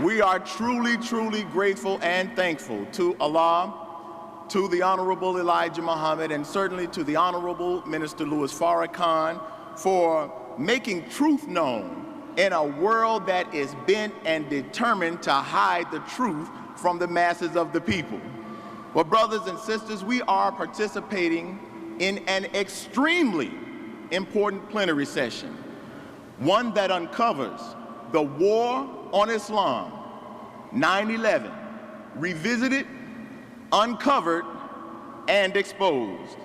We are truly, truly grateful and thankful to Allah, to the Honorable Elijah Muhammad, and certainly to the Honorable Minister Louis Farrakhan for making truth known in a world that is bent and determined to hide the truth from the masses of the people. Well, brothers and sisters, we are participating in an extremely important plenary session, one that uncovers the war on Islam, 9/11, revisited, uncovered, and exposed.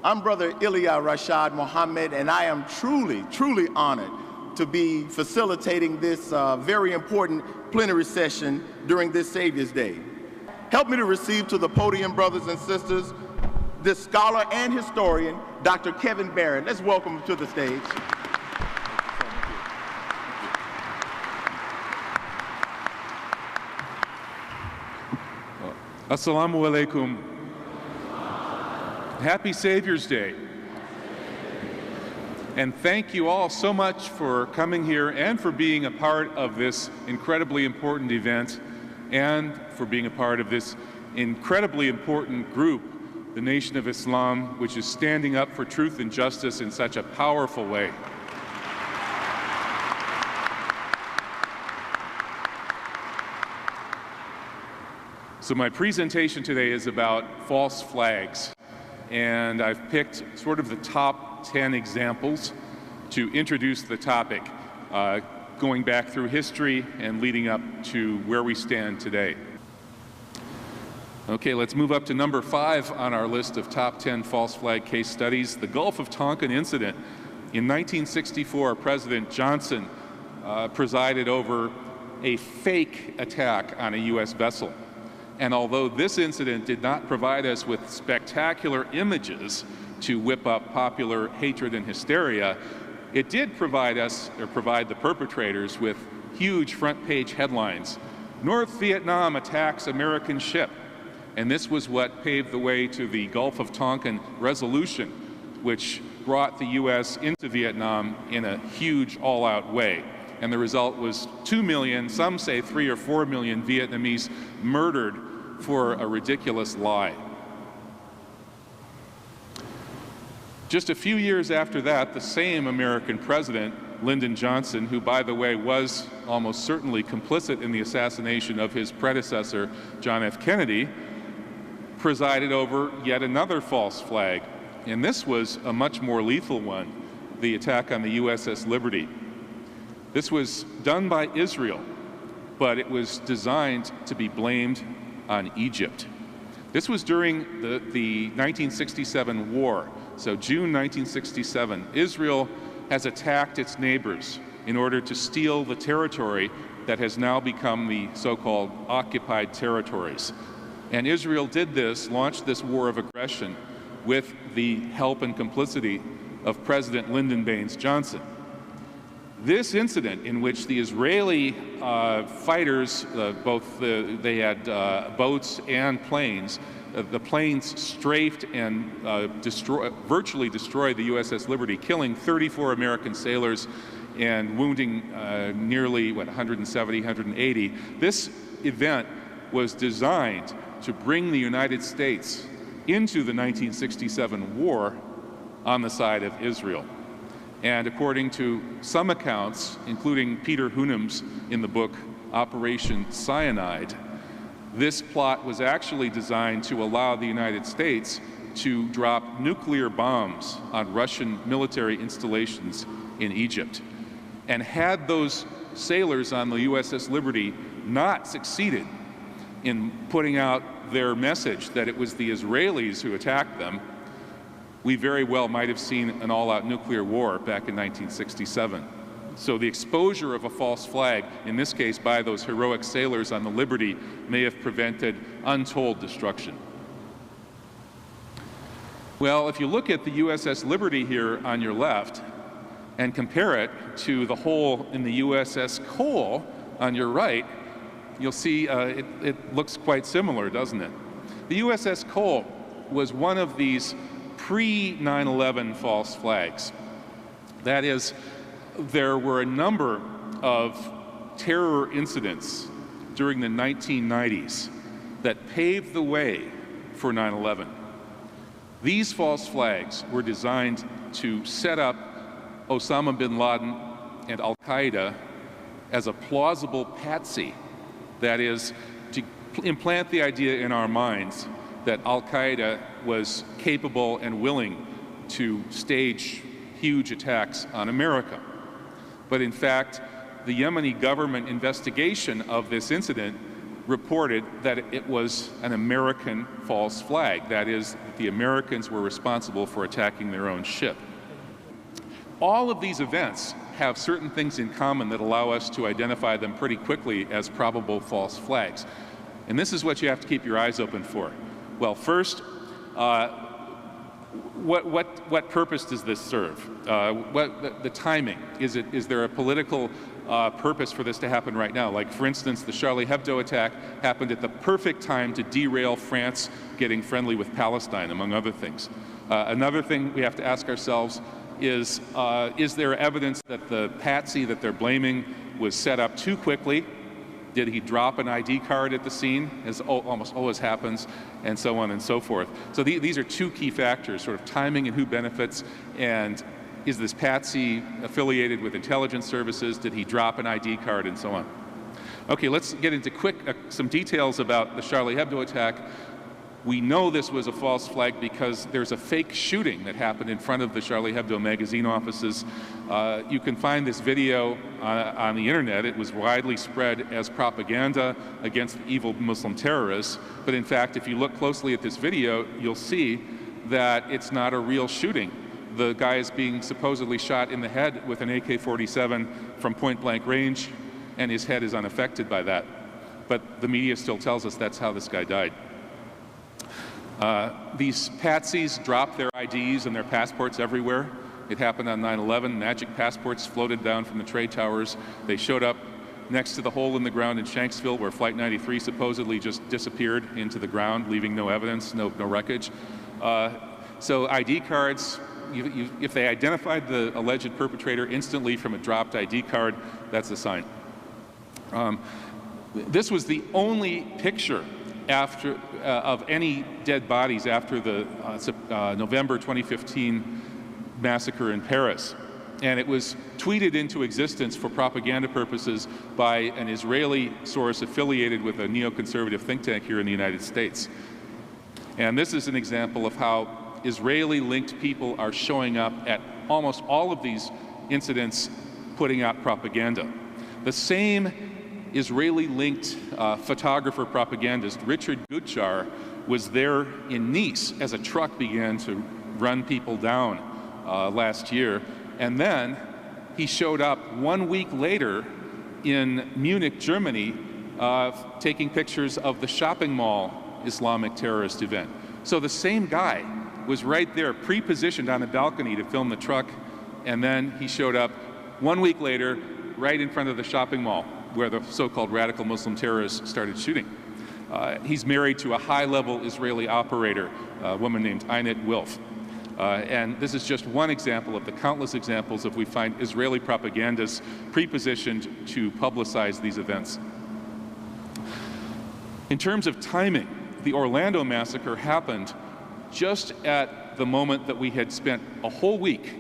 I'm Brother Ilya Rashad Muhammad, and I am truly, truly honored to be facilitating this very important plenary session during this Savior's Day. Help me to receive to the podium, brothers and sisters, this scholar and historian, Dr. Kevin Barrett. Let's welcome him to the stage. Assalamu alaikum. Happy Savior's Day. And thank you all so much for coming here and for being a part of this incredibly important event and for being a part of this incredibly important group, the Nation of Islam, which is standing up for truth and justice in such a powerful way. So my presentation today is about false flags, and I've picked sort of the top 10 examples to introduce the topic, going back through history and leading up to where we stand today. Okay, let's move up to number 5 on our list of top 10 false flag case studies, the Gulf of Tonkin incident. In 1964, President Johnson presided over a fake attack on a U.S. vessel. And although this incident did not provide us with spectacular images to whip up popular hatred and hysteria, it did provide us, or provide the perpetrators, with huge front-page headlines. North Vietnam attacks American ship. And this was what paved the way to the Gulf of Tonkin resolution, which brought the U.S. into Vietnam in a huge all-out way. And the result was 2 million, some say 3 or 4 million Vietnamese murdered for a ridiculous lie. Just a few years after that, the same American president, Lyndon Johnson, who, by the way, was almost certainly complicit in the assassination of his predecessor, John F. Kennedy, presided over yet another false flag. And this was a much more lethal one, the attack on the USS Liberty. This was done by Israel, but it was designed to be blamed on Egypt. This was during the 1967 war. So June 1967, Israel has attacked its neighbors in order to steal the territory that has now become the so-called occupied territories. And Israel did this, launched this war of aggression with the help and complicity of President Lyndon Baines Johnson. This incident, in which the Israeli fighters, they had boats and planes, the planes strafed and virtually destroyed the USS Liberty, killing 34 American sailors and wounding nearly, 170, 180. This event was designed to bring the United States into the 1967 war on the side of Israel. And according to some accounts, including Peter Hunem's in the book Operation Cyanide, this plot was actually designed to allow the United States to drop nuclear bombs on Russian military installations in Egypt. And had those sailors on the USS Liberty not succeeded in putting out their message that it was the Israelis who attacked them, we very well might have seen an all-out nuclear war back in 1967. So the exposure of a false flag, in this case by those heroic sailors on the Liberty, may have prevented untold destruction. Well, if you look at the USS Liberty here on your left and compare it to the hole in the USS Cole on your right, you'll see it looks quite similar, doesn't it? The USS Cole was one of these pre-9/11 false flags. That is, there were a number of terror incidents during the 1990s that paved the way for 9/11. These false flags were designed to set up Osama bin Laden and Al-Qaeda as a plausible patsy. That is, to implant the idea in our minds that Al-Qaeda was capable and willing to stage huge attacks on America. But in fact, the Yemeni government investigation of this incident reported that it was an American false flag. That is, that the Americans were responsible for attacking their own ship. All of these events have certain things in common that allow us to identify them pretty quickly as probable false flags. And this is what you have to keep your eyes open for. Well, first, what purpose does this serve? The timing. Is there a political purpose for this to happen right now? Like, for instance, the Charlie Hebdo attack happened at the perfect time to derail France getting friendly with Palestine, among other things. Another thing we have to ask ourselves is there evidence that the patsy that they're blaming was set up too quickly? Did he drop an ID card at the scene, as almost always happens, and so on and so forth? So these are two key factors, sort of timing and who benefits, and is this patsy affiliated with intelligence services? Did he drop an ID card, and so on? Okay, let's get into some details about the Charlie Hebdo attack. We know this was a false flag because there's a fake shooting that happened in front of the Charlie Hebdo magazine offices. You can find this video on the internet. It was widely spread as propaganda against evil Muslim terrorists. But in fact, if you look closely at this video, you'll see that it's not a real shooting. The guy is being supposedly shot in the head with an AK-47 from point-blank range, and his head is unaffected by that. But the media still tells us that's how this guy died. These patsies dropped their IDs and their passports everywhere. It happened on 9/11. Magic passports floated down from the trade towers. They showed up next to the hole in the ground in Shanksville where Flight 93 supposedly just disappeared into the ground, leaving no evidence, no wreckage. So ID cards, if they identified the alleged perpetrator instantly from a dropped ID card, that's a sign. This was the only picture of any dead bodies after the November 2015 massacre in Paris. And it was tweeted into existence for propaganda purposes by an Israeli source affiliated with a neoconservative think tank here in the United States. And this is an example of how Israeli-linked people are showing up at almost all of these incidents, putting out propaganda. The same Israeli-linked photographer propagandist Richard Gutjar was there in Nice as a truck began to run people down last year. And then he showed up 1 week later in Munich, Germany, taking pictures of the shopping mall Islamic terrorist event. So the same guy was right there, pre-positioned on a balcony to film the truck, and then he showed up 1 week later right in front of the shopping mall where the so-called radical Muslim terrorists started shooting. He's married to a high-level Israeli operator, a woman named Einat Wilf. And this is just one example of the countless examples of we find Israeli propagandists pre-positioned to publicize these events. In terms of timing, the Orlando massacre happened just at the moment that we had spent a whole week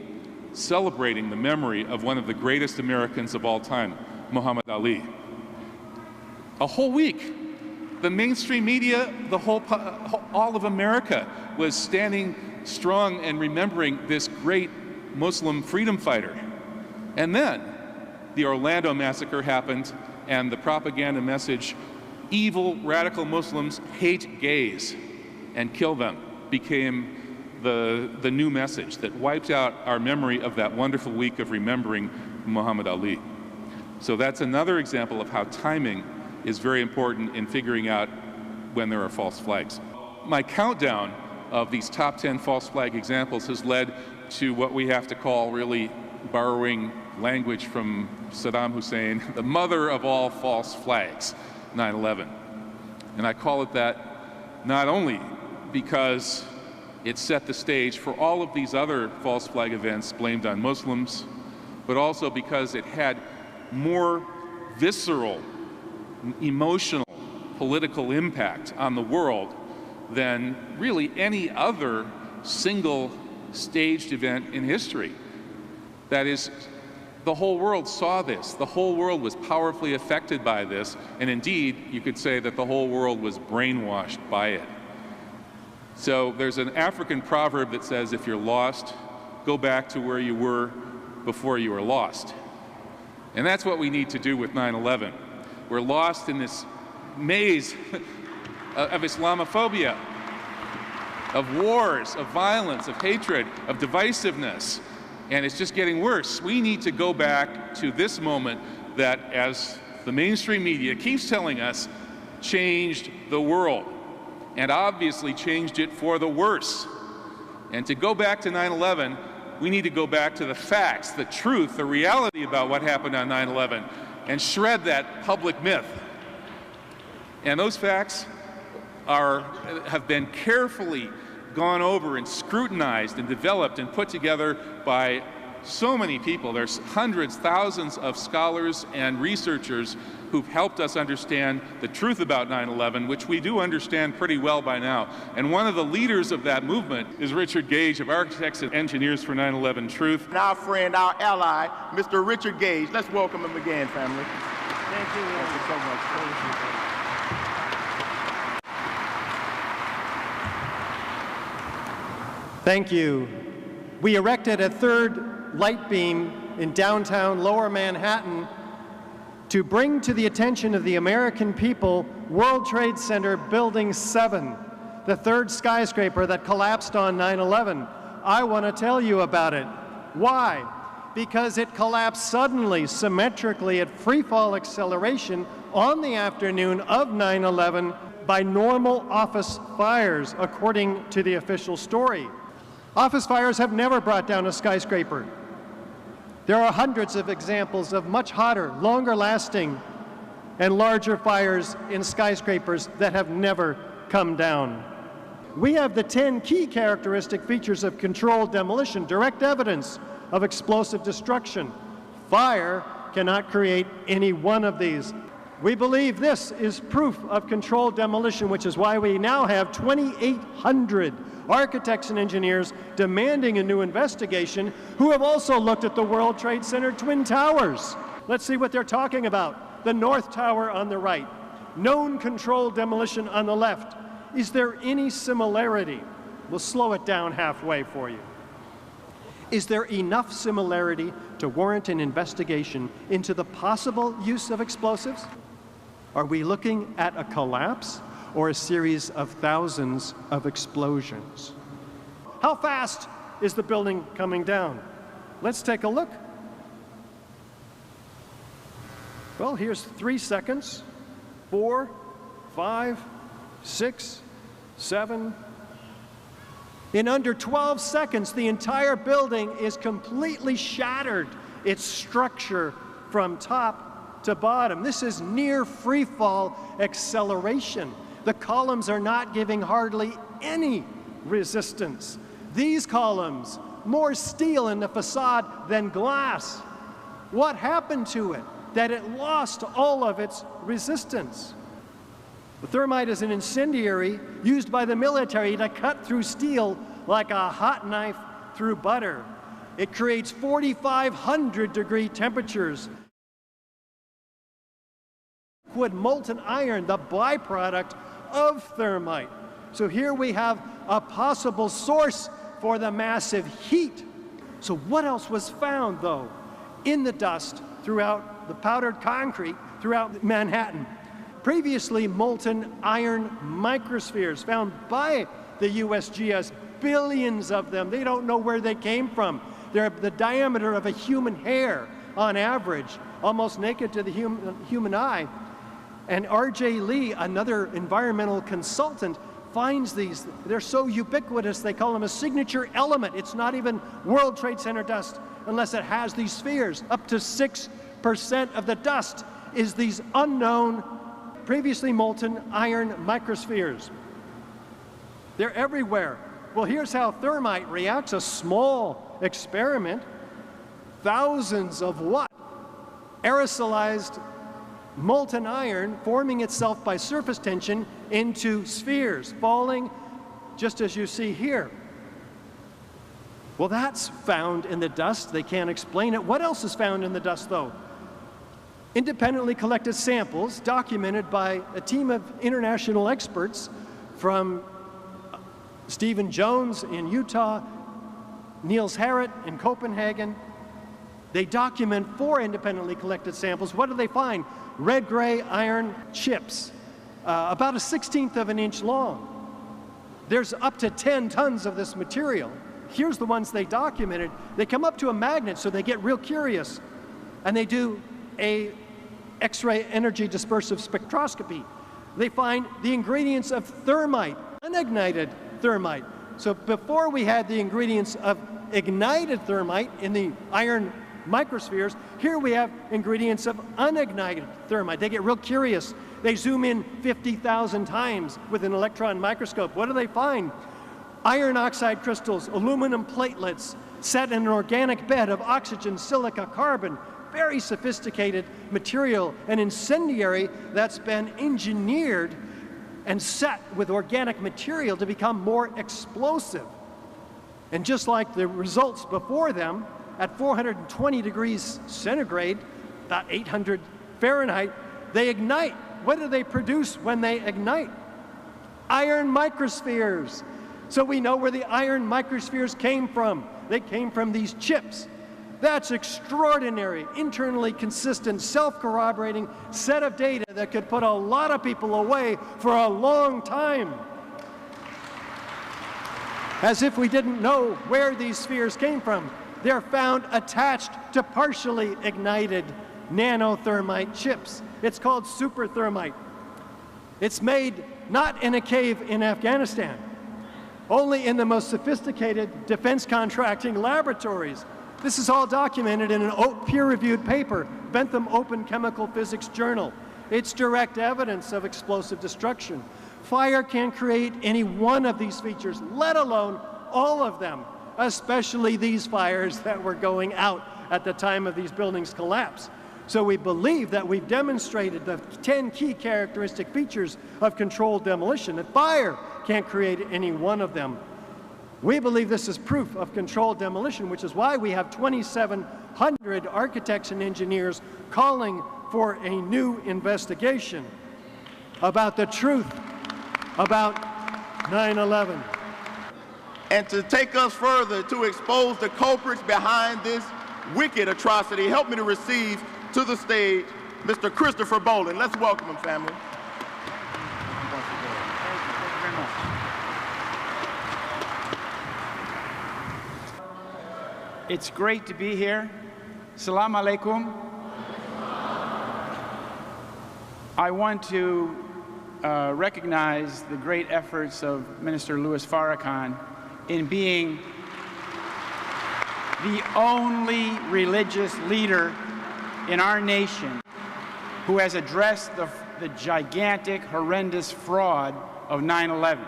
celebrating the memory of one of the greatest Americans of all time, Muhammad Ali. A whole week. The mainstream media, all of America was standing strong and remembering this great Muslim freedom fighter. And then the Orlando massacre happened, and the propaganda message, evil radical Muslims hate gays and kill them, became the new message that wiped out our memory of that wonderful week of remembering Muhammad Ali. So that's another example of how timing is very important in figuring out when there are false flags. My countdown of these top 10 false flag examples has led to what we have to call, really borrowing language from Saddam Hussein, the mother of all false flags, 9/11. And I call it that not only because it set the stage for all of these other false flag events blamed on Muslims, but also because it had more visceral emotional, political impact on the world than really any other single staged event in history. That is, the whole world saw this. The whole world was powerfully affected by this, and indeed, you could say that the whole world was brainwashed by it. So there's an African proverb that says, if you're lost, go back to where you were before you were lost. And that's what we need to do with 9/11. We're lost in this maze of Islamophobia, of wars, of violence, of hatred, of divisiveness, and it's just getting worse. We need to go back to this moment that, as the mainstream media keeps telling us, changed the world, and obviously changed it for the worse. And to go back to 9/11, we need to go back to the facts, the truth, the reality about what happened on 9/11, and shred that public myth. And those facts have been carefully gone over and scrutinized and developed and put together by so many people. There's hundreds, thousands of scholars and researchers who've helped us understand the truth about 9/11, which we do understand pretty well by now. And one of the leaders of that movement is Richard Gage of Architects and Engineers for 9/11 Truth. And our friend, our ally, Mr. Richard Gage. Let's welcome him again, family. Thank you. Thank you so much. Thank you. We erected a third light beam in downtown Lower Manhattan to bring to the attention of the American people World Trade Center Building 7, the third skyscraper that collapsed on 9/11. I want to tell you about it. Why? Because it collapsed suddenly, symmetrically, at free-fall acceleration on the afternoon of 9/11 by normal office fires, according to the official story. Office fires have never brought down a skyscraper. There are hundreds of examples of much hotter, longer lasting, and larger fires in skyscrapers that have never come down. We have the 10 key characteristic features of controlled demolition, direct evidence of explosive destruction. Fire cannot create any one of these. We believe this is proof of controlled demolition, which is why we now have 2,800 architects and engineers demanding a new investigation who have also looked at the World Trade Center Twin Towers. Let's see what they're talking about. The North Tower on the right, known controlled demolition on the left. Is there any similarity? We'll slow it down halfway for you. Is there enough similarity to warrant an investigation into the possible use of explosives? Are we looking at a collapse or a series of thousands of explosions? How fast is the building coming down? Let's take a look. Well, here's 3 seconds, 4, 5, 6, 7. In under 12 seconds, the entire building is completely shattered, its structure from top to bottom. This is near free fall acceleration. The columns are not giving hardly any resistance. These columns, more steel in the facade than glass. What happened to it that it lost all of its resistance? The thermite is an incendiary used by the military to cut through steel like a hot knife through butter. It creates 4,500 degree temperatures. Liquid molten iron, the byproduct of thermite. So here we have a possible source for the massive heat. So what else was found, though, in the dust throughout the powdered concrete throughout Manhattan? Previously molten iron microspheres found by the USGS, billions of them. They don't know where they came from. They're the diameter of a human hair on average, almost naked to the human eye. And R.J. Lee, another environmental consultant, finds these. They're so ubiquitous, they call them a signature element. It's not even World Trade Center dust unless it has these spheres. Up to 6% of the dust is these unknown, previously molten iron microspheres. They're everywhere. Well, here's how thermite reacts. A small experiment. Thousands of what? Aerosolized molten iron forming itself by surface tension into spheres, falling just as you see here. Well, that's found in the dust. They can't explain it. What else is found in the dust, though? Independently collected samples documented by a team of international experts from Stephen Jones in Utah, Niels Harrit in Copenhagen. They document 4 independently collected samples. What do they find? Red-gray iron chips, about 1/16 of an inch long. There's up to 10 tons of this material. Here's the ones they documented. They come up to a magnet, so they get real curious, and they do a X-ray energy dispersive spectroscopy. They find the ingredients of thermite, unignited thermite. So before we had the ingredients of ignited thermite in the iron microspheres, here we have ingredients of unignited thermite. They get real curious. They zoom in 50,000 times with an electron microscope. What do they find? Iron oxide crystals, aluminum platelets, set in an organic bed of oxygen, silica, carbon. Very sophisticated material, an incendiary that's been engineered and set with organic material to become more explosive. And just like the results before them, at 420 degrees centigrade, about 800 Fahrenheit, they ignite. What do they produce when they ignite? Iron microspheres. So we know where the iron microspheres came from. They came from these chips. That's extraordinary, internally consistent, self-corroborating set of data that could put a lot of people away for a long time. As if we didn't know where these spheres came from. They're found attached to partially ignited nanothermite chips. It's called superthermite. It's made not in a cave in Afghanistan, only in the most sophisticated defense contracting laboratories. This is all documented in a peer-reviewed paper, Bentham Open Chemical Physics Journal. It's direct evidence of explosive destruction. Fire can create any one of these features, let alone all of them, especially these fires that were going out at the time of these buildings' collapse. So we believe that we've demonstrated the 10 key characteristic features of controlled demolition, that fire can't create any one of them. We believe this is proof of controlled demolition, which is why we have 2,700 architects and engineers calling for a new investigation about the truth about 9/11. And to take us further, to expose the culprits behind this wicked atrocity, help me to receive to the stage Mr. Christopher Bollyn. Let's welcome him, family. It's great to be here. Salam alaikum. I want to recognize the great efforts of Minister Louis Farrakhan in being the only religious leader in our nation who has addressed the gigantic, horrendous fraud of 9/11.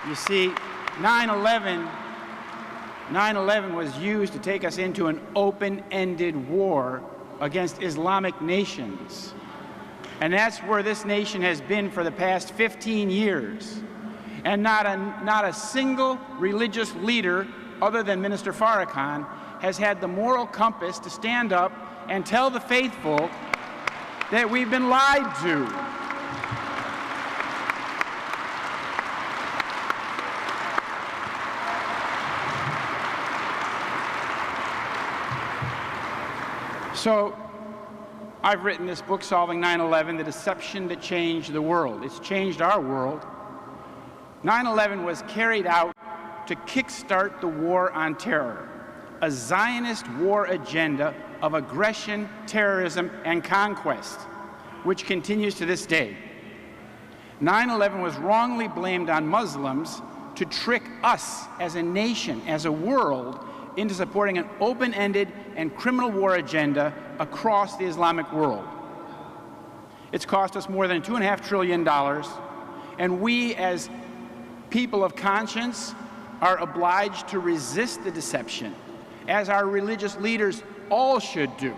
You see, 9/11 was used to take us into an open-ended war against Islamic nations. And that's where this nation has been for the past 15 years. And not a single religious leader other than Minister Farrakhan has had the moral compass to stand up and tell the faithful that we've been lied to. So I've written this book, Solving 9/11, The Deception That Changed the World. It's changed our world. 9/11 was carried out to kickstart the war on terror, a Zionist war agenda of aggression, terrorism, and conquest, which continues to this day. 9/11 was wrongly blamed on Muslims to trick us as a nation, as a world, into supporting an open-ended and criminal war agenda across the Islamic world. It's cost us more than $2.5 trillion, and we as people of conscience are obliged to resist the deception, as our religious leaders all should do.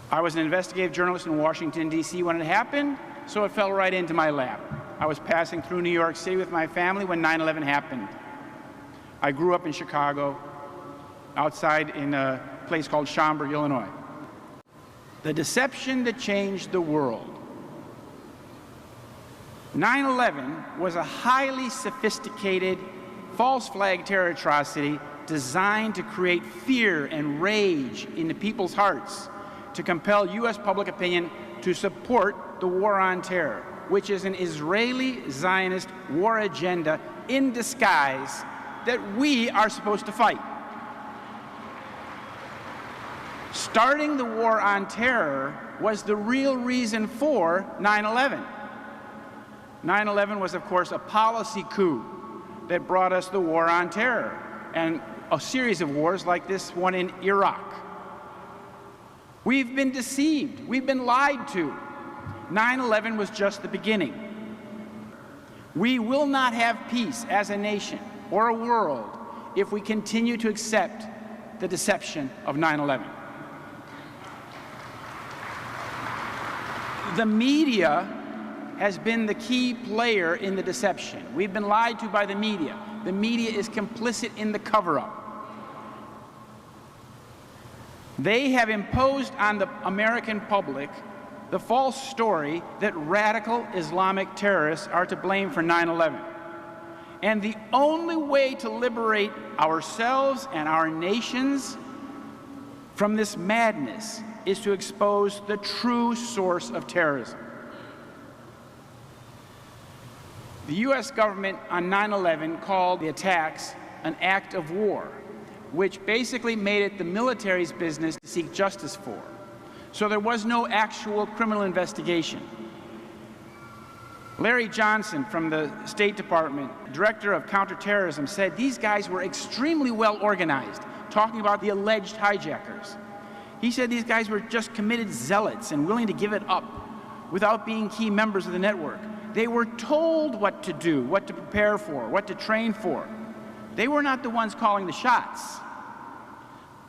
I was an investigative journalist in Washington, D.C. when it happened, so it fell right into my lap. I was passing through New York City with my family when 9/11 happened. I grew up in Chicago, outside in a place called Schaumburg, Illinois. The deception that changed the world. 9/11 was a highly sophisticated false flag terror atrocity designed to create fear and rage in the people's hearts, to compel U.S. public opinion to support the war on terror, which is an Israeli Zionist war agenda in disguise that we are supposed to fight. Starting the war on terror was the real reason for 9/11. 9/11 was, of course, a policy coup that brought us the war on terror and a series of wars like this one in Iraq. We've been deceived. We've been lied to. 9/11 was just the beginning. We will not have peace as a nation or a world if we continue to accept the deception of 9/11. The media has been the key player in the deception. We've been lied to by the media. The media is complicit in the cover-up. They have imposed on the American public the false story that radical Islamic terrorists are to blame for 9/11. And the only way to liberate ourselves and our nations from this madness is to expose the true source of terrorism. The U.S. government on 9/11 called the attacks an act of war, which basically made it the military's business to seek justice for. So there was no actual criminal investigation. Larry Johnson from the State Department, director of counterterrorism, said these guys were extremely well organized, talking about the alleged hijackers. He said these guys were just committed zealots and willing to give it up without being key members of the network. They were told what to do, what to prepare for, what to train for. They were not the ones calling the shots.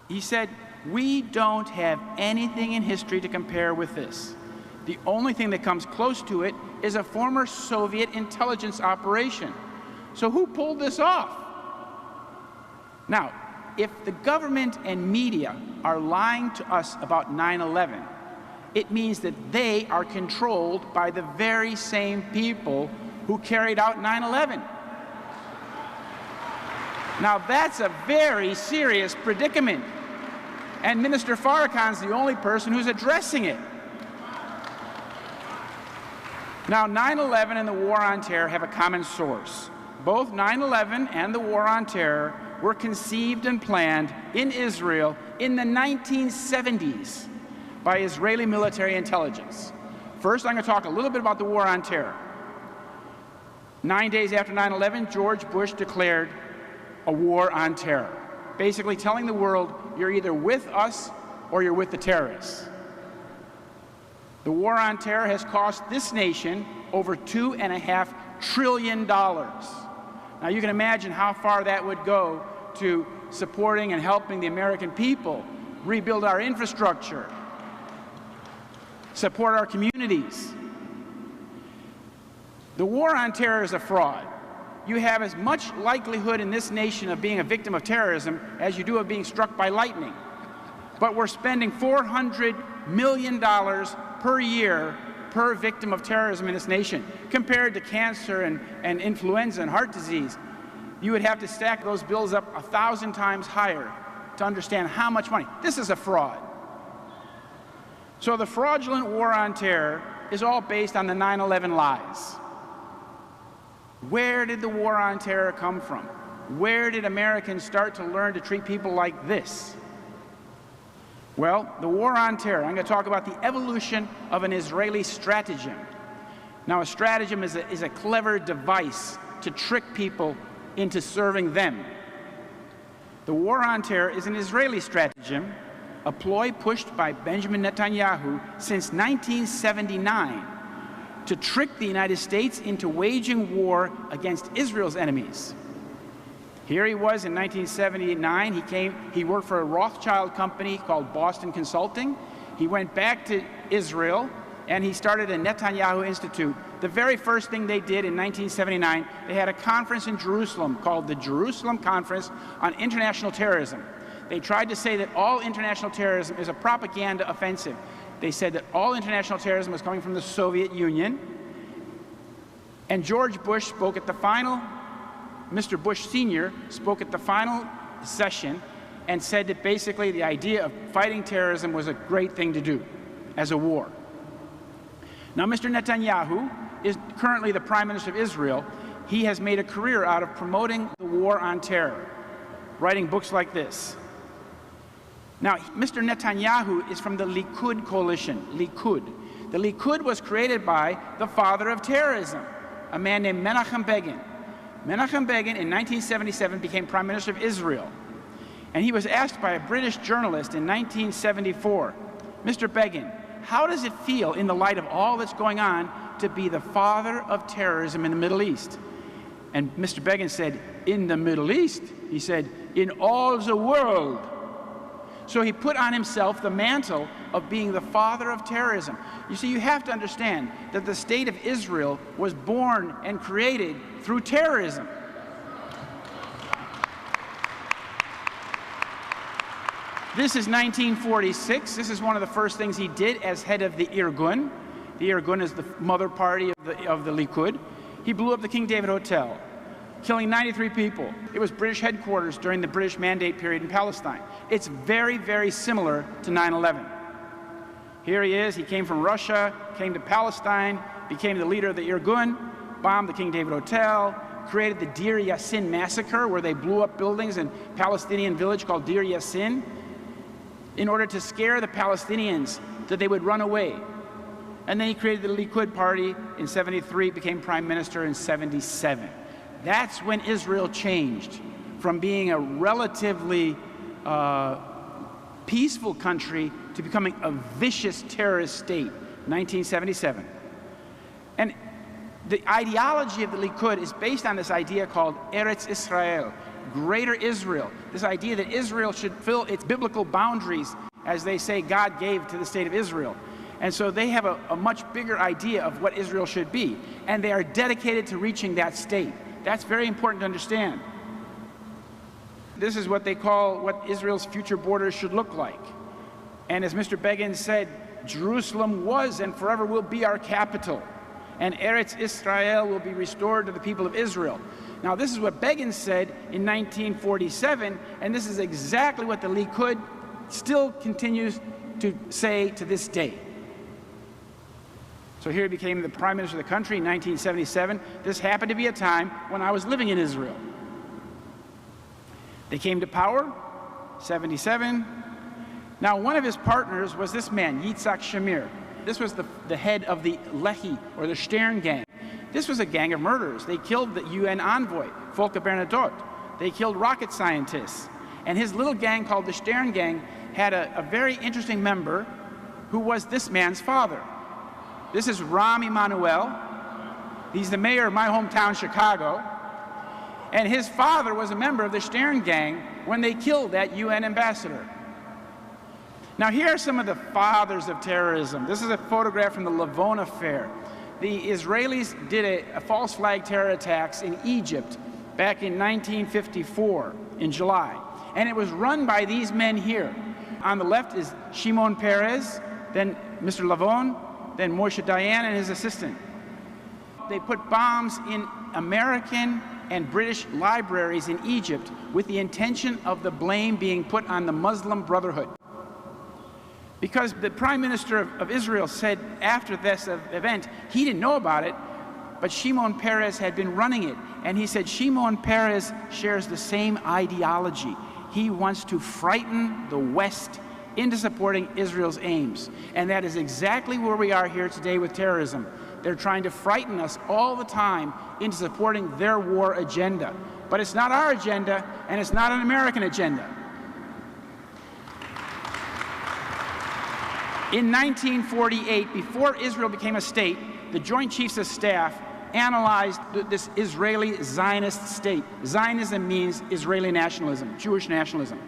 He said, we don't have anything in history to compare with this. The only thing that comes close to it is a former Soviet intelligence operation. So who pulled this off? Now, if the government and media are lying to us about 9/11, it means that they are controlled by the very same people who carried out 9/11. Now, that's a very serious predicament. And Minister Farrakhan's the only person who's addressing it. Now, 9/11 and the war on terror have a common source. Both 9/11 and the war on terror were conceived and planned in Israel in the 1970s by Israeli military intelligence. First, I'm going to talk a little bit about the war on terror. 9 days after 9/11, George Bush declared a war on terror, basically telling the world, you're either with us or you're with the terrorists. The war on terror has cost this nation over $2.5 trillion. Now you can imagine how far that would go to supporting and helping the American people rebuild our infrastructure, support our communities. The war on terror is a fraud. You have as much likelihood in this nation of being a victim of terrorism as you do of being struck by lightning. But we're spending $400 million per year per victim of terrorism in this nation. Compared to cancer and influenza and heart disease, you would have to stack those bills up 1,000 times higher to understand how much money. This is a fraud. So the fraudulent war on terror is all based on the 9/11 lies. Where did the war on terror come from? Where did Americans start to learn to treat people like this? Well, the war on terror, I'm going to talk about the evolution of an Israeli stratagem. Now, a stratagem is a clever device to trick people into serving them. The war on terror is an Israeli stratagem, a ploy pushed by Benjamin Netanyahu since 1979 to trick the United States into waging war against Israel's enemies. Here he was in 1979. He worked for a Rothschild company called Boston Consulting. He went back to Israel, and he started a Netanyahu Institute. The very first thing they did in 1979, they had a conference in Jerusalem called the Jerusalem Conference on International Terrorism. They tried to say that all international terrorism is a propaganda offensive. They said that all international terrorism was coming from the Soviet Union. And George Bush spoke at the final, Mr. Bush Sr. spoke at the final session and said that basically the idea of fighting terrorism was a great thing to do as a war. Now, Mr. Netanyahu is currently the Prime Minister of Israel. He has made a career out of promoting the war on terror, writing books like this. Now, Mr. Netanyahu is from the Likud coalition, Likud. The Likud was created by the father of terrorism, a man named Menachem Begin. Menachem Begin in 1977 became Prime Minister of Israel. And he was asked by a British journalist in 1974, Mr. Begin, how does it feel in the light of all that's going on to be the father of terrorism in the Middle East? And Mr. Begin said, in the Middle East? He said, in all the world. So he put on himself the mantle of being the father of terrorism. You see, you have to understand that the state of Israel was born and created through terrorism. This is 1946. This is one of the first things he did as head of the Irgun. The Irgun is the mother party of the Likud. He blew up the King David Hotel, killing 93 people. It was British headquarters during the British Mandate period in Palestine. It's very, very similar to 9/11. Here he is. He came from Russia, came to Palestine, became the leader of the Irgun, bombed the King David Hotel, created the Deir Yassin massacre, where they blew up buildings in a Palestinian village called Deir Yassin in order to scare the Palestinians that they would run away. And then he created the Likud party in 73, became prime minister in 77. That's when Israel changed from being a relatively peaceful country to becoming a vicious terrorist state, 1977. And the ideology of the Likud is based on this idea called Eretz Israel, Greater Israel, this idea that Israel should fill its biblical boundaries, as they say God gave to the state of Israel. And so they have a much bigger idea of what Israel should be, and they are dedicated to reaching that state. That's very important to understand. This is what they call what Israel's future borders should look like. And as Mr. Begin said, Jerusalem was and forever will be our capital, and Eretz Israel will be restored to the people of Israel. Now, this is what Begin said in 1947, and this is exactly what the Likud still continues to say to this day. So here he became the prime minister of the country in 1977. This happened to be a time when I was living in Israel. They came to power, 77. Now, one of his partners was this man, Yitzhak Shamir. This was the head of the Lehi, or the Stern gang. This was a gang of murderers. They killed the UN envoy, Volker Bernadotte. They killed rocket scientists. And his little gang called the Stern gang had a very interesting member who was this man's father. This is Rahm Emanuel. He's the mayor of my hometown, Chicago. And his father was a member of the Stern gang when they killed that UN ambassador. Now, here are some of the fathers of terrorism. This is a photograph from the Lavon affair. The Israelis did a false flag terror attacks in Egypt back in 1954 in July. And it was run by these men here. On the left is Shimon Peres, then Mr. Lavon, then Moshe Dayan and his assistant. They put bombs in American and British libraries in Egypt with the intention of the blame being put on the Muslim Brotherhood. Because the Prime Minister of Israel said after this event, he didn't know about it, but Shimon Peres had been running it. And he said Shimon Peres shares the same ideology. He wants to frighten the West into supporting Israel's aims. And that is exactly where we are here today with terrorism. They're trying to frighten us all the time into supporting their war agenda. But it's not our agenda, and it's not an American agenda. In 1948, before Israel became a state, the Joint Chiefs of Staff analyzed this Israeli Zionist state. Zionism means Israeli nationalism, Jewish nationalism.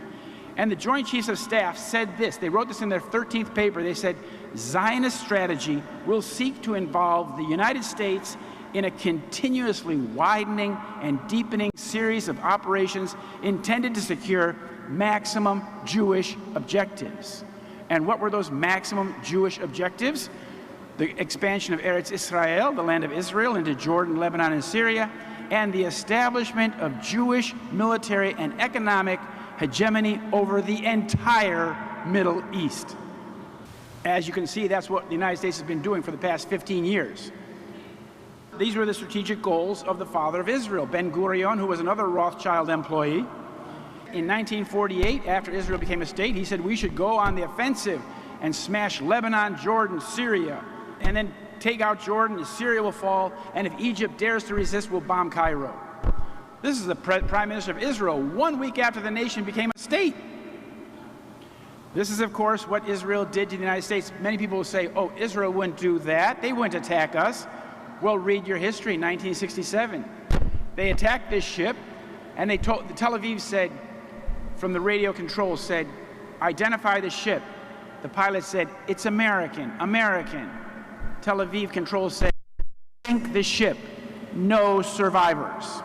And the Joint Chiefs of Staff said this. They wrote this in their 13th paper. They said, Zionist strategy will seek to involve the United States in a continuously widening and deepening series of operations intended to secure maximum Jewish objectives. And what were those maximum Jewish objectives? The expansion of Eretz Israel, the land of Israel, into Jordan, Lebanon, and Syria, and the establishment of Jewish military and economic hegemony over the entire Middle East. As you can see, that's what the United States has been doing for the past 15 years. These were the strategic goals of the father of Israel, Ben-Gurion, who was another Rothschild employee. In 1948, after Israel became a state, he said we should go on the offensive and smash Lebanon, Jordan, Syria, and then take out Jordan, and Syria will fall, and if Egypt dares to resist, we'll bomb Cairo. This is the Prime Minister of Israel 1 week after the nation became a state. This is, of course, what Israel did to the United States. Many people will say, oh, Israel wouldn't do that. They wouldn't attack us. Well, read your history, 1967. They attacked this ship, and they told, the Tel Aviv said, from the radio control said, identify the ship. The pilot said, it's American, American. Tel Aviv control said, sink the ship, no survivors.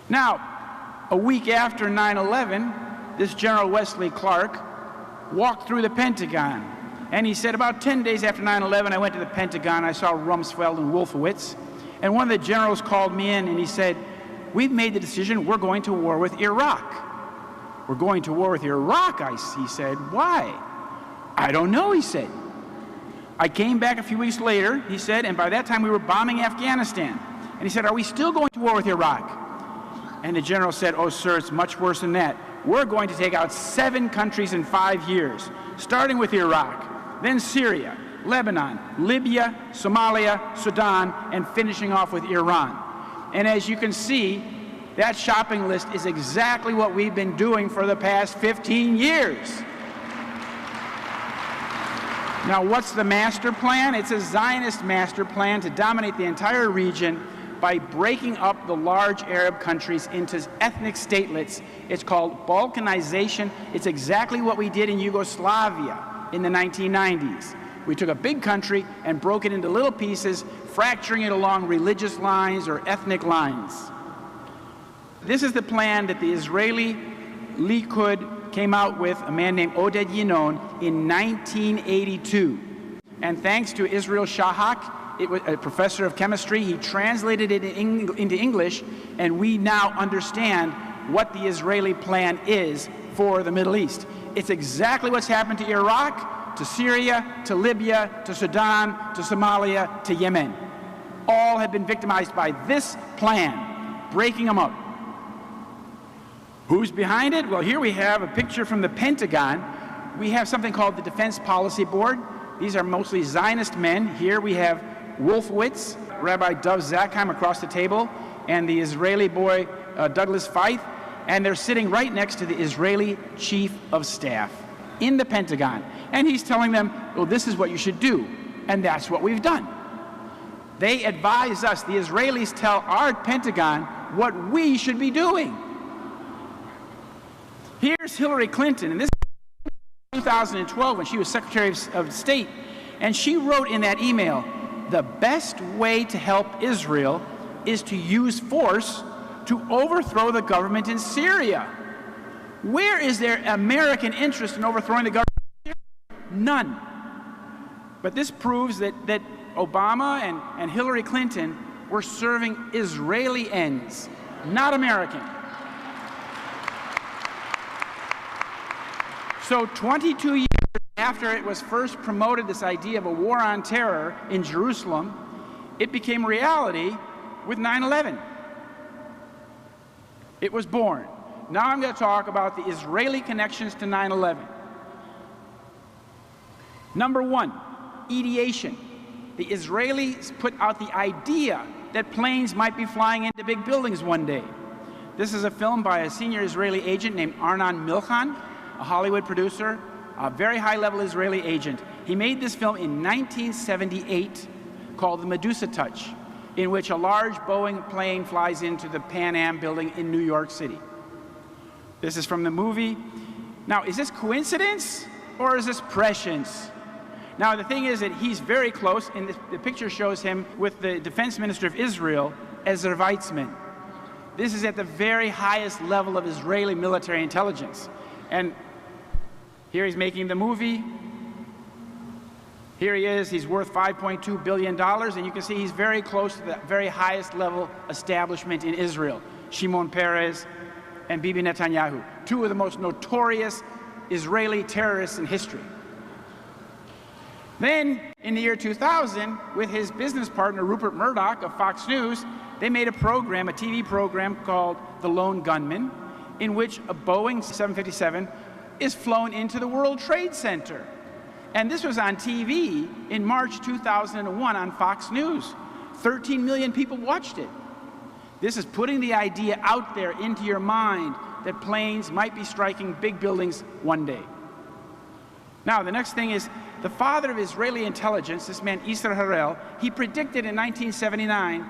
Now, a week after 9/11, this General Wesley Clark walked through the Pentagon, and he said, about 10 days after 9/11, I went to the Pentagon, I saw Rumsfeld and Wolfowitz, and one of the generals called me in and he said, we've made the decision, we're going to war with Iraq. We're going to war with Iraq, he said. Why? I don't know, he said. I came back a few weeks later, he said, and by that time we were bombing Afghanistan. And he said, are we still going to war with Iraq? And the general said, oh, sir, it's much worse than that. We're going to take out 7 countries in 5 years, starting with Iraq, then Syria, Lebanon, Libya, Somalia, Sudan, and finishing off with Iran. And as you can see, that shopping list is exactly what we've been doing for the past 15 years. Now, what's the master plan? It's a Zionist master plan to dominate the entire region by breaking up the large Arab countries into ethnic statelets. It's called Balkanization. It's exactly what we did in Yugoslavia in the 1990s. We took a big country and broke it into little pieces, fracturing it along religious lines or ethnic lines. This is the plan that the Israeli Likud came out with, a man named Oded Yinon, in 1982. And thanks to Israel Shahak, a professor of chemistry, he translated it into English, and we now understand what the Israeli plan is for the Middle East. It's exactly what's happened to Iraq, to Syria, to Libya, to Sudan, to Somalia, to Yemen. All have been victimized by this plan, breaking them up. Who's behind it? Well, here we have a picture from the Pentagon. We have something called the Defense Policy Board. These are mostly Zionist men. Here we have Wolfowitz, Rabbi Dov Zakheim across the table, and the Israeli boy Douglas Feith, and they're sitting right next to the Israeli Chief of Staff in the Pentagon. And he's telling them, well, this is what you should do, and that's what we've done. They advise us, the Israelis tell our Pentagon what we should be doing. Here's Hillary Clinton, and this is 2012 when she was Secretary of State, and she wrote in that email, the best way to help Israel is to use force to overthrow the government in Syria. Where is there American interest in overthrowing the government in Syria? None. But this proves that Obama and Hillary Clinton were serving Israeli ends, not American. So 22 years after it was first promoted, this idea of a war on terror in Jerusalem, it became reality with 9/11. It was born. Now I'm going to talk about the Israeli connections to 9/11. Number one, ideation. The Israelis put out the idea that planes might be flying into big buildings one day. This is a film by a senior Israeli agent named Arnon Milchan, a Hollywood producer, a very high-level Israeli agent. He made this film in 1978. called the Medusa Touch, in which a large Boeing plane flies into the Pan Am building in New York City. This is from the movie. Now, is this coincidence or is this prescience? Now, the thing is that he's very close, and the picture shows him with the defense minister of Israel, Ezer Weizman. This is at the very highest level of Israeli military intelligence. And here he's making the movie. Here he is, he's worth $5.2 billion, and you can see he's very close to the very highest level establishment in Israel. Shimon Peres and Bibi Netanyahu, two of the most notorious Israeli terrorists in history. Then, in the year 2000, with his business partner Rupert Murdoch of Fox News, they made a program, a TV program called The Lone Gunman, in which a Boeing 757 is flown into the World Trade Center. And this was on TV in March 2001 on Fox News. 13 million people watched it. This is putting the idea out there into your mind that planes might be striking big buildings one day. Now, the next thing is, the father of Israeli intelligence, this man Isser Harel, he predicted in 1979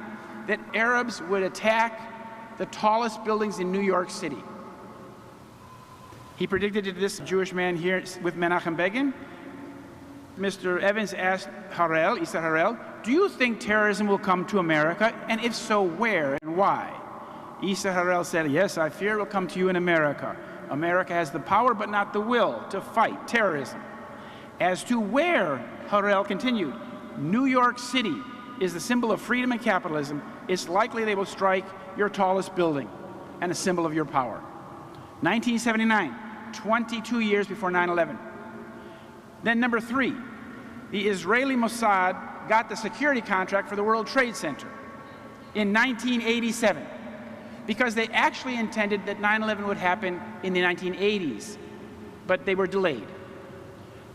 that Arabs would attack the tallest buildings in New York City. He predicted it to this Jewish man here with Menachem Begin. Mr. Evans asked Harel, Isser Harel, do you think terrorism will come to America? And if so, where and why? Isser Harel said, yes, I fear it will come to you in America. America has the power but not the will to fight terrorism. As to where, Harel continued, New York City is the symbol of freedom and capitalism. It's likely they will strike your tallest building and a symbol of your power. 1979, 22 years before 9/11. Then number 3, the Israeli Mossad got the security contract for the World Trade Center in 1987 because they actually intended that 9/11 would happen in the 1980s, but they were delayed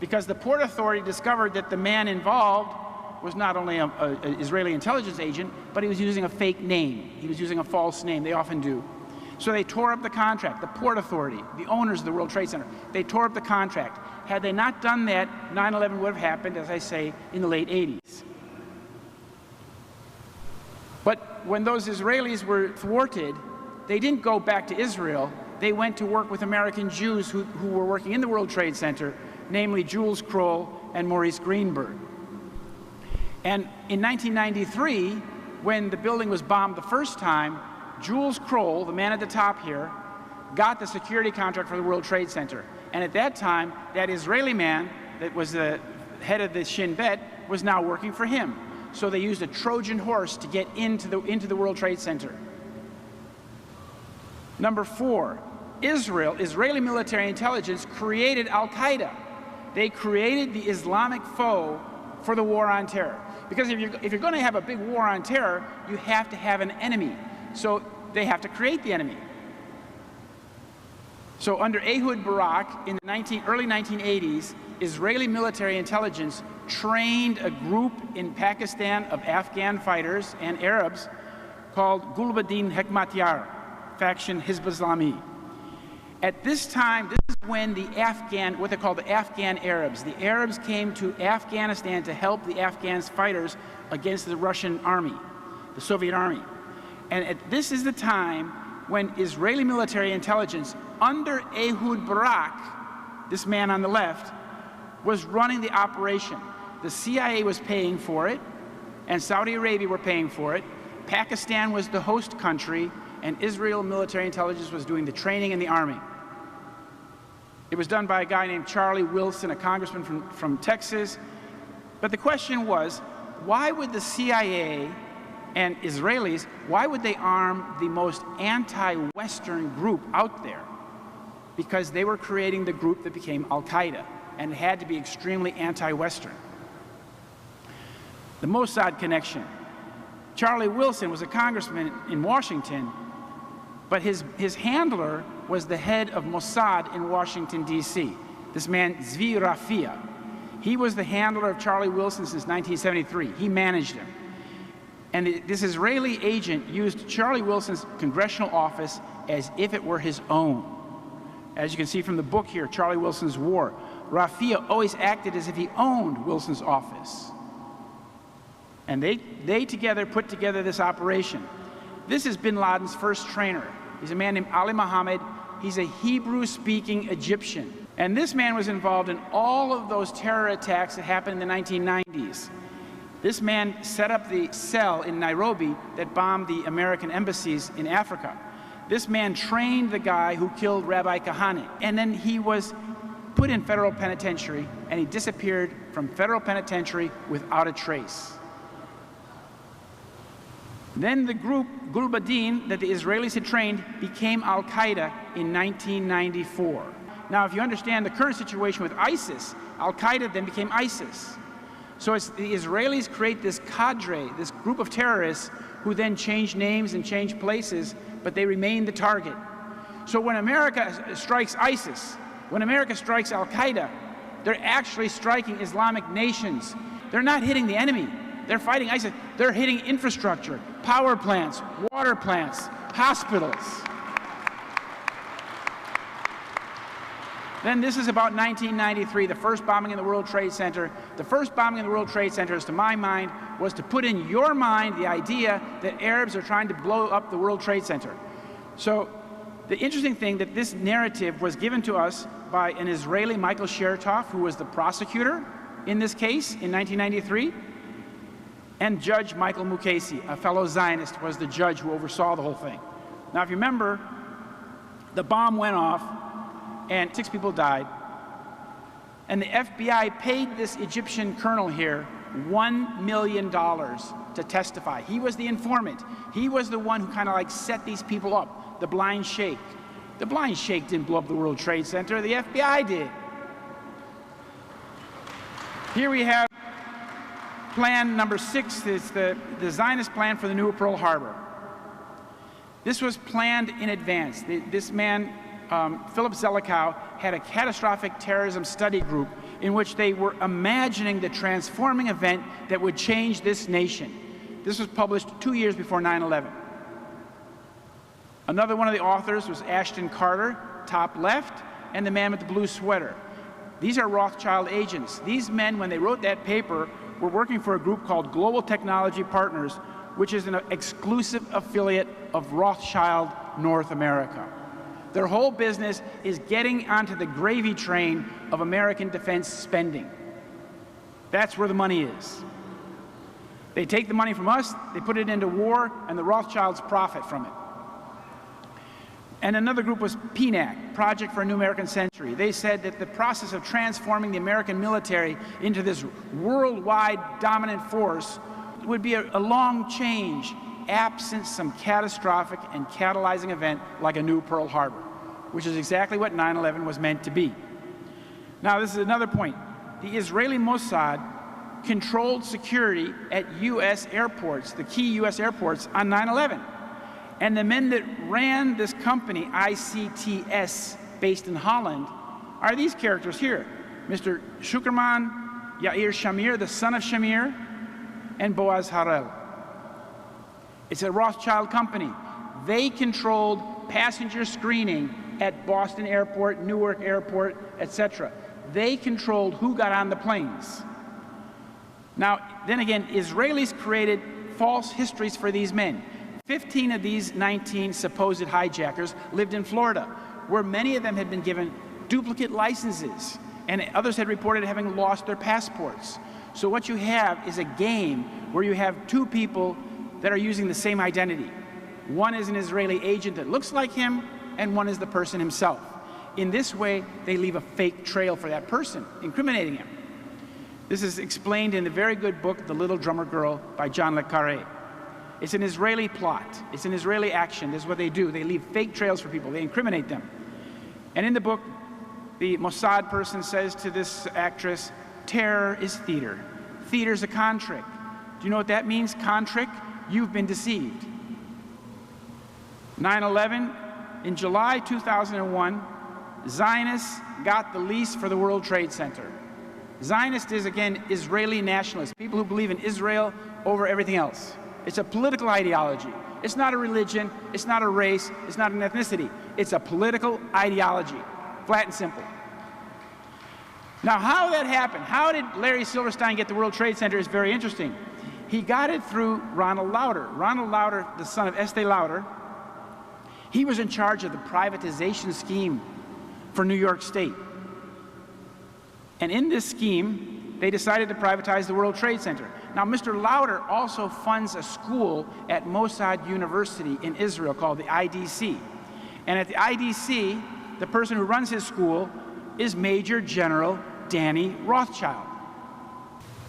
because the Port Authority discovered that the man involved was not only an Israeli intelligence agent, but he was using a fake name. He was using a false name. They often do. So they tore up the contract. The Port Authority, the owners of the World Trade Center, they tore up the contract. Had they not done that, 9/11 would have happened, as I say, in the late 80s. But when those Israelis were thwarted, they didn't go back to Israel. They went to work with American Jews who were working in the World Trade Center, namely Jules Kroll and Maurice Greenberg. And in 1993, when the building was bombed the first time, Jules Kroll, the man at the top here, got the security contract for the World Trade Center. And at that time, that Israeli man that was the head of the Shin Bet was now working for him. So they used a Trojan horse to get into the World Trade Center. Number 4, Israeli military intelligence created Al-Qaeda. They created the Islamic foe for the war on terror. Because if you're going to have a big war on terror, you have to have an enemy. So they have to create the enemy. So under Ehud Barak, in the early 1980s, Israeli military intelligence trained a group in Pakistan of Afghan fighters and Arabs called Gulbuddin Hekmatyar, faction Hizb Islami. At this time, this is when what they call the Afghan Arabs. The Arabs came to Afghanistan to help the Afghan fighters against the Russian army, the Soviet army. And this is the time when Israeli military intelligence, under Ehud Barak, this man on the left, was running the operation. The CIA was paying for it, and Saudi Arabia were paying for it. Pakistan was the host country, and Israel military intelligence was doing the training in the army. It was done by a guy named Charlie Wilson, a congressman from Texas. But the question was, why would the CIA and Israelis, why would they arm the most anti-Western group out there? Because they were creating the group that became Al-Qaeda, and it had to be extremely anti-Western. The Mossad connection. Charlie Wilson was a congressman in Washington, but his handler was the head of Mossad in Washington, D.C., this man Zvi Rafia. He was the handler of Charlie Wilson since 1973. He managed him. And this Israeli agent used Charlie Wilson's congressional office as if it were his own. As you can see from the book here, Charlie Wilson's War, Rafia always acted as if he owned Wilson's office. And they together put together this operation. This is bin Laden's first trainer. He's a man named Ali Mohammed. He's a Hebrew-speaking Egyptian. And this man was involved in all of those terror attacks that happened in the 1990s. This man set up the cell in Nairobi that bombed the American embassies in Africa. This man trained the guy who killed Rabbi Kahane. And then he was put in federal penitentiary, and he disappeared from federal penitentiary without a trace. Then the group, Gulbuddin, that the Israelis had trained, became Al-Qaeda in 1994. Now, if you understand the current situation with ISIS, Al-Qaeda then became ISIS. So it's the Israelis create this cadre, this group of terrorists, who then change names and change places, but they remain the target. So when America strikes ISIS, when America strikes Al-Qaeda, they're actually striking Islamic nations. They're not hitting the enemy. They're fighting ISIS. They're hitting infrastructure, power plants, water plants, hospitals. Then this is about 1993, the first bombing in the World Trade Center. The first bombing in the World Trade Center, to my mind, was to put in your mind the idea that Arabs are trying to blow up the World Trade Center. So the interesting thing that this narrative was given to us by an Israeli, Michael Chertoff, who was the prosecutor in this case in 1993, and Judge Michael Mukasey, a fellow Zionist, was the judge who oversaw the whole thing. Now, if you remember, the bomb went off, and 6 people died. And the FBI paid this Egyptian colonel here $1 million to testify. He was the informant. He was the one who kind of like set these people up, the blind sheikh. The blind sheikh didn't blow up the World Trade Center, the FBI did. Here we have plan number 6, it's the Zionist plan for the new Pearl Harbor. This was planned in advance. This man, Philip Zelikow, had a catastrophic terrorism study group in which they were imagining the transforming event that would change this nation. This was published 2 years before 9/11. Another one of the authors was Ashton Carter, top left, and the man with the blue sweater. These are Rothschild agents. These men, when they wrote that paper, were working for a group called Global Technology Partners, which is an exclusive affiliate of Rothschild North America. Their whole business is getting onto the gravy train of American defense spending. That's where the money is. They take the money from us, they put it into war, and the Rothschilds profit from it. And another group was PNAC, Project for a New American Century. They said that the process of transforming the American military into this worldwide dominant force would be a long change, absent some catastrophic and catalyzing event like a new Pearl Harbor, which is exactly what 9/11 was meant to be. Now, this is another point. The Israeli Mossad controlled security at U.S. airports, the key U.S. airports, on 9/11. And the men that ran this company, ICTS, based in Holland, are these characters here. Mr. Shukerman, Yair Shamir, the son of Shamir, and Boaz Harel. It's a Rothschild company. They controlled passenger screening at Boston Airport, Newark Airport, etc. They controlled who got on the planes. Now, then again, Israelis created false histories for these men. 15 of these 19 supposed hijackers lived in Florida, where many of them had been given duplicate licenses, and others had reported having lost their passports. So what you have is a game where you have 2 people that are using the same identity. One is an Israeli agent that looks like him, and one is the person himself. In this way, they leave a fake trail for that person, incriminating him. This is explained in the very good book, The Little Drummer Girl, by John le Carré. It's an Israeli plot. It's an Israeli action. This is what they do. They leave fake trails for people. They incriminate them. And in the book, the Mossad person says to this actress, terror is theater. Theater's a con trick. Do you know what that means, con trick? You've been deceived. 9/11, in July 2001, Zionists got the lease for the World Trade Center. Zionist is, again, Israeli nationalists, people who believe in Israel over everything else. It's a political ideology. It's not a religion, it's not a race, it's not an ethnicity. It's a political ideology, flat and simple. Now, how that happened, how did Larry Silverstein get the World Trade Center is very interesting. He got it through Ronald Lauder. Ronald Lauder, the son of Estee Lauder, he was in charge of the privatization scheme for New York State. And in this scheme, they decided to privatize the World Trade Center. Now, Mr. Lauder also funds a school at Mossad University in Israel called the IDC. And at the IDC, the person who runs his school is Major General Danny Rothschild.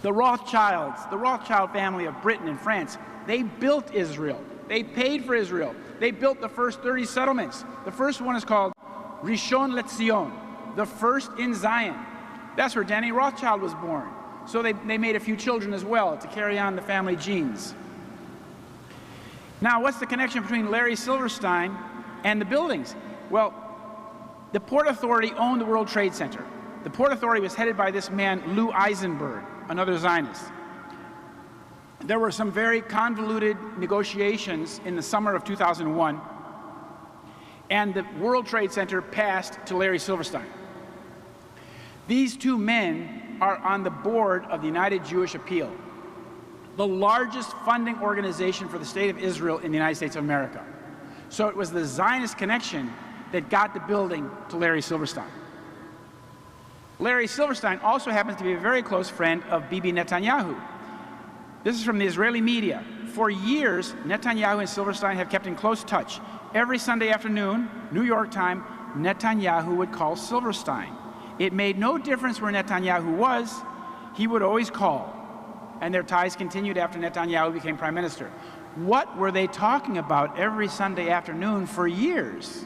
The Rothschild family of Britain and France, they built Israel. They paid for Israel. They built the first 30 settlements. The first one is called Rishon LeZion, the first in Zion. That's where Danny Rothschild was born. So they made a few children as well to carry on the family genes. Now, what's the connection between Larry Silverstein and the buildings? Well, the Port Authority owned the World Trade Center. The Port Authority was headed by this man, Lou Eisenberg, another Zionist. There were some very convoluted negotiations in the summer of 2001, and the World Trade Center passed to Larry Silverstein. These two men are on the board of the United Jewish Appeal, the largest funding organization for the state of Israel in the United States of America. So it was the Zionist connection that got the building to Larry Silverstein. Larry Silverstein also happens to be a very close friend of Bibi Netanyahu. This is from the Israeli media. For years, Netanyahu and Silverstein have kept in close touch. Every Sunday afternoon, New York time, Netanyahu would call Silverstein. It made no difference where Netanyahu was, he would always call. And their ties continued after Netanyahu became prime minister. What were they talking about every Sunday afternoon for years?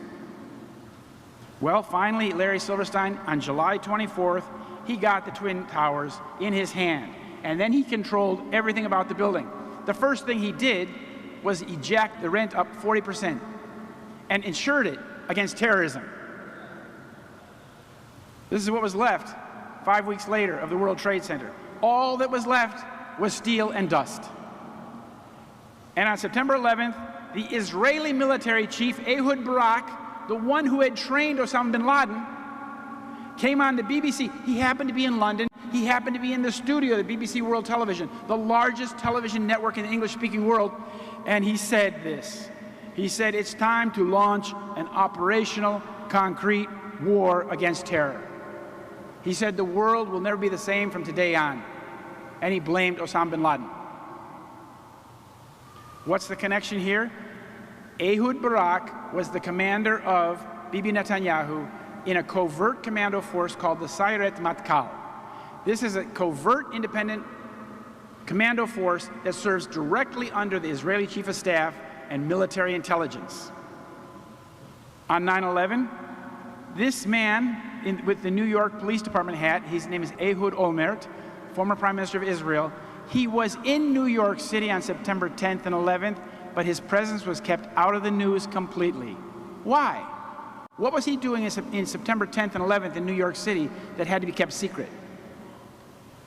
Well, finally, Larry Silverstein, on July 24th, he got the Twin Towers in his hand. And then he controlled everything about the building. The first thing he did was eject the rent up 40% and insured it against terrorism. This is what was left 5 weeks later of the World Trade Center. All that was left was steel and dust. And on September 11th, the Israeli military chief, Ehud Barak, the one who had trained Osama bin Laden, came on the BBC. He happened to be in London. He happened to be in the studio of the BBC World Television, the largest television network in the English-speaking world, and he said this. He said, it's time to launch an operational, concrete war against terror. He said the world will never be the same from today on, and he blamed Osama bin Laden. What's the connection here? Ehud Barak was the commander of Bibi Netanyahu in a covert commando force called the Sayeret Matkal. This is a covert independent commando force that serves directly under the Israeli Chief of Staff and military intelligence. On 9/11, this man with the New York Police Department hat, his name is Ehud Olmert, former Prime Minister of Israel, he was in New York City on September 10th and 11th, but his presence was kept out of the news completely. Why? What was he doing in September 10th and 11th in New York City that had to be kept secret?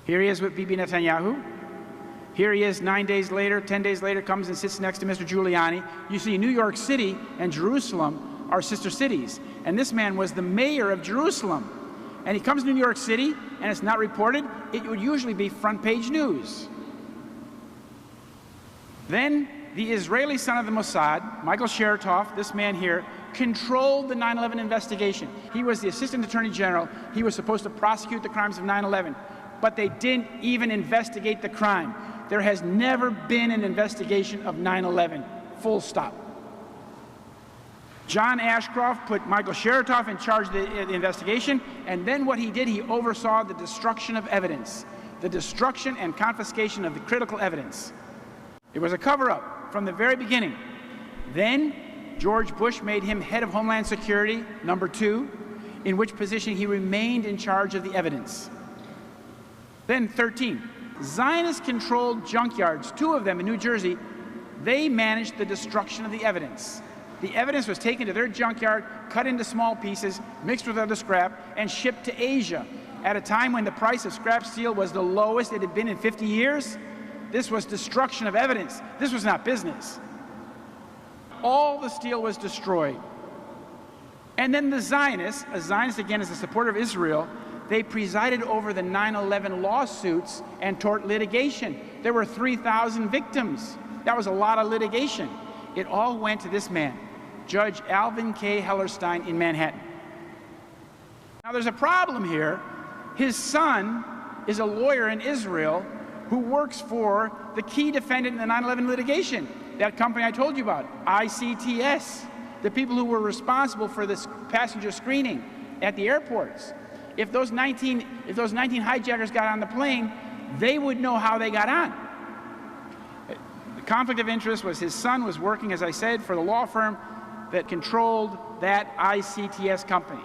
Here he is with Bibi Netanyahu. Here he is 9 days later, 10 days later, comes and sits next to Mr. Giuliani. You see, New York City and Jerusalem are sister cities. And this man was the mayor of Jerusalem. And he comes to New York City, and it's not reported. It would usually be front page news. Then the Israeli son of the Mossad, Michael Chertoff, this man here, controlled the 9/11 investigation. He was the Assistant Attorney General. He was supposed to prosecute the crimes of 9/11. But they didn't even investigate the crime. There has never been an investigation of 9/11, full stop. John Ashcroft put Michael Chertoff in charge of the investigation, and then what he did, he oversaw the destruction of evidence, the destruction and confiscation of the critical evidence. It was a cover-up from the very beginning. Then George Bush made him head of Homeland Security, #2, in which position he remained in charge of the evidence. Then 13, Zionist-controlled junkyards, 2 of them in New Jersey, they managed the destruction of the evidence. The evidence was taken to their junkyard, cut into small pieces, mixed with other scrap, and shipped to Asia. At a time when the price of scrap steel was the lowest it had been in 50 years, this was destruction of evidence. This was not business. All the steel was destroyed. And then the Zionists, a Zionist again is a supporter of Israel, they presided over the 9/11 lawsuits and tort litigation. There were 3,000 victims. That was a lot of litigation. It all went to this man, Judge Alvin K. Hellerstein in Manhattan. Now there's a problem here. His son is a lawyer in Israel who works for the key defendant in the 9/11 litigation, that company I told you about, ICTS, the people who were responsible for this passenger screening at the airports. If those 19 hijackers got on the plane, they would know how they got on. The conflict of interest was his son was working, as I said, for the law firm that controlled that ICTS company.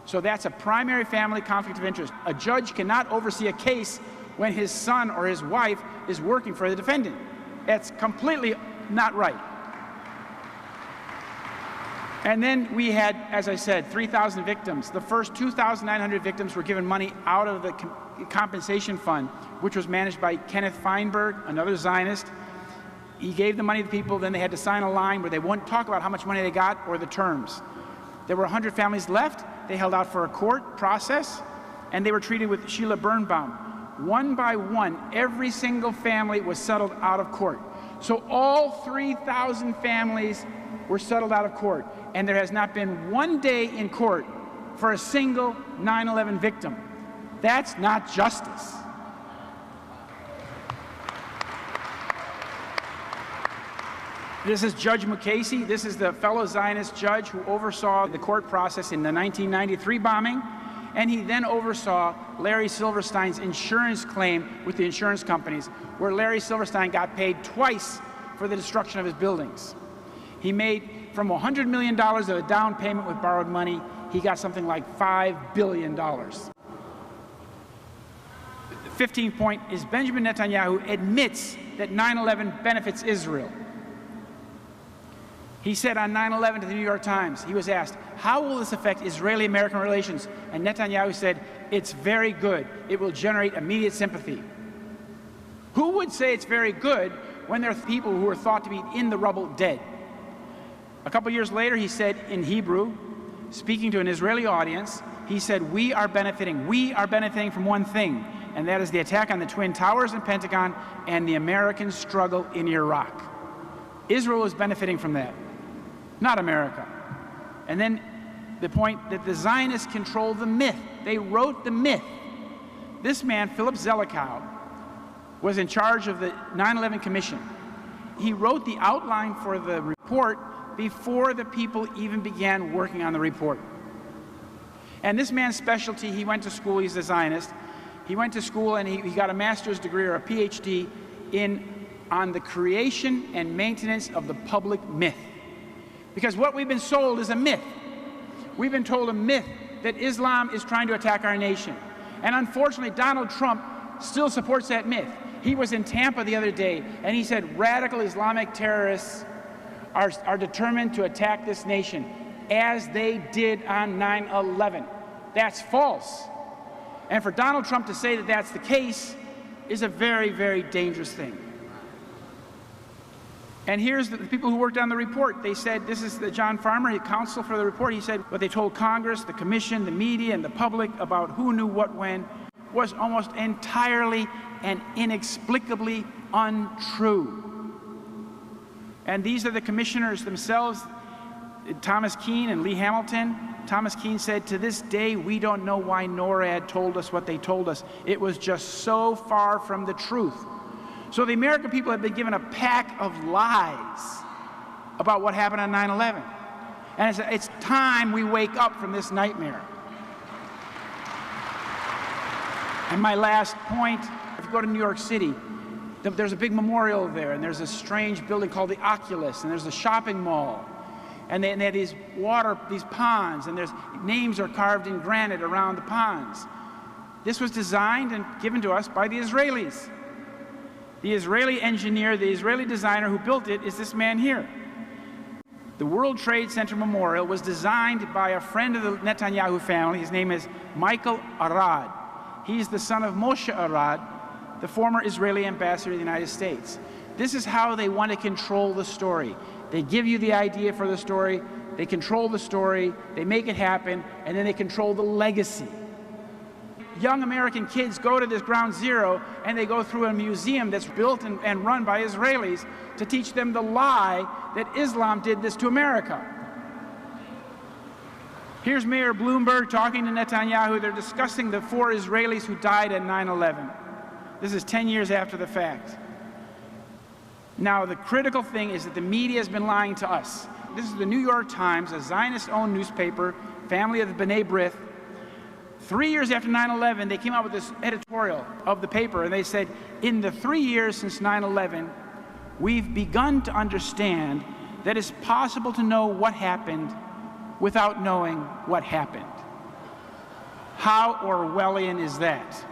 So that's a primary family conflict of interest. A judge cannot oversee a case when his son or his wife is working for the defendant. That's completely not right. And then we had, as I said, 3,000 victims. The first 2,900 victims were given money out of the compensation fund, which was managed by Kenneth Feinberg, another Zionist. He gave the money to people, then they had to sign a line where they wouldn't talk about how much money they got or the terms. There were 100 families left. They held out for a court process, and they were treated with Sheila Birnbaum. One by one, every single family was settled out of court. So all 3,000 families were settled out of court, and there has not been one day in court for a single 9/11 victim. That's not justice. This is Judge Mukasey. This is the fellow Zionist judge who oversaw the court process in the 1993 bombing, and he then oversaw Larry Silverstein's insurance claim with the insurance companies, where Larry Silverstein got paid twice for the destruction of his buildings. He made from $100 million of a down payment with borrowed money, he got something like $5 billion. The 15th point is Benjamin Netanyahu admits that 9/11 benefits Israel. He said on 9/11 to the New York Times, he was asked, how will this affect Israeli-American relations? And Netanyahu said, it's very good. It will generate immediate sympathy. Who would say it's very good when there are people who are thought to be in the rubble dead? A couple years later, he said in Hebrew, speaking to an Israeli audience, he said, we are benefiting from one thing, and that is the attack on the Twin Towers and Pentagon and the American struggle in Iraq. Israel is benefiting from that, not America. And then the point that the Zionists control the myth. They wrote the myth. This man, Philip Zelikow, was in charge of the 9/11 Commission. He wrote the outline for the report before the people even began working on the report. And this man's specialty, he went to school, he's a Zionist, he went to school and he got a master's degree or a PhD on the creation and maintenance of the public myth. Because what we've been sold is a myth. We've been told a myth that Islam is trying to attack our nation. And unfortunately, Donald Trump still supports that myth. He was in Tampa the other day and he said radical Islamic terrorists are determined to attack this nation, as they did on 9/11. That's false. And for Donald Trump to say that that's the case is a very, very dangerous thing. And here's the people who worked on the report. They said, this is the John Farmer, counsel for the report. He said what they told Congress, the commission, the media, and the public about who knew what when was almost entirely and inexplicably untrue. And these are the commissioners themselves, Thomas Keane and Lee Hamilton. Thomas Keane said, to this day, we don't know why NORAD told us what they told us. It was just so far from the truth. So the American people have been given a pack of lies about what happened on 9/11. And it's time we wake up from this nightmare. And my last point, if you go to New York City, there's a big memorial there, and there's a strange building called the Oculus, and there's a shopping mall. And they have these ponds, and there's names are carved in granite around the ponds. This was designed and given to us by the Israelis. The Israeli engineer, the Israeli designer who built it is this man here. The World Trade Center Memorial was designed by a friend of the Netanyahu family. His name is Michael Arad. He's the son of Moshe Arad, the former Israeli ambassador to the United States. This is how they want to control the story. They give you the idea for the story, they control the story, they make it happen, and then they control the legacy. young American kids go to this ground zero and they go through a museum that's built and run by Israelis to teach them the lie that Islam did this to America. Here's Mayor Bloomberg talking to Netanyahu. They're discussing the 4 Israelis who died at 9/11. This is 10 years after the fact. Now, the critical thing is that the media has been lying to us. This is the New York Times, a Zionist-owned newspaper, family of the B'nai B'rith. 3 years after 9/11, they came out with this editorial of the paper, and they said, in the 3 years since 9/11, we've begun to understand that it's possible to know what happened without knowing what happened. How Orwellian is that?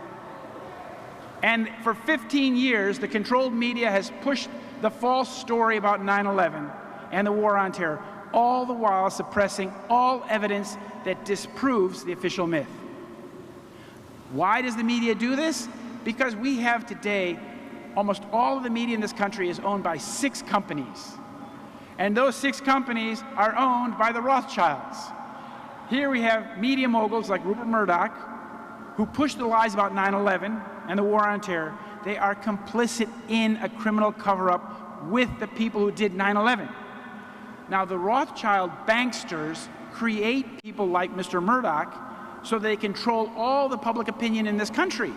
And for 15 years, the controlled media has pushed the false story about 9/11 and the war on terror, all the while suppressing all evidence that disproves the official myth. Why does the media do this? Because we have today, almost all of the media in this country is owned by 6 companies. And those 6 companies are owned by the Rothschilds. Here we have media moguls like Rupert Murdoch, who push the lies about 9/11 and the war on terror. They are complicit in a criminal cover-up with the people who did 9/11. Now, the Rothschild banksters create people like Mr. Murdoch so they control all the public opinion in this country.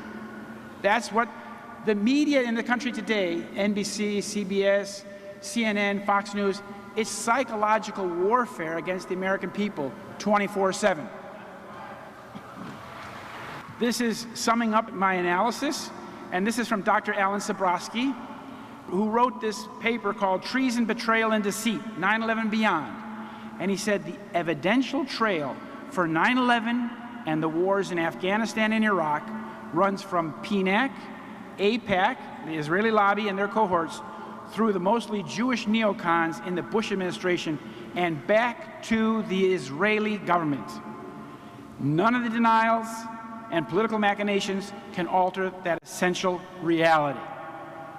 That's what the media in the country today, NBC, CBS, CNN, Fox News, it's psychological warfare against the American people 24/7. This is summing up my analysis, and this is from Dr. Alan Sabrowski, who wrote this paper called Treason, Betrayal, and Deceit, 9/11 Beyond. And he said the evidential trail for 9/11 and the wars in Afghanistan and Iraq runs from PNAC, AIPAC, the Israeli lobby and their cohorts, through the mostly Jewish neocons in the Bush administration and back to the Israeli government. None of the denials and political machinations can alter that essential reality.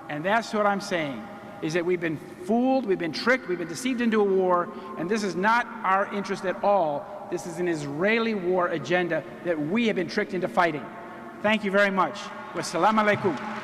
And that's what I'm saying, is that we've been fooled, we've been tricked, we've been deceived into a war, and this is not our interest at all. This is an Israeli war agenda that we have been tricked into fighting. Thank you very much. Wassalamu alaikum.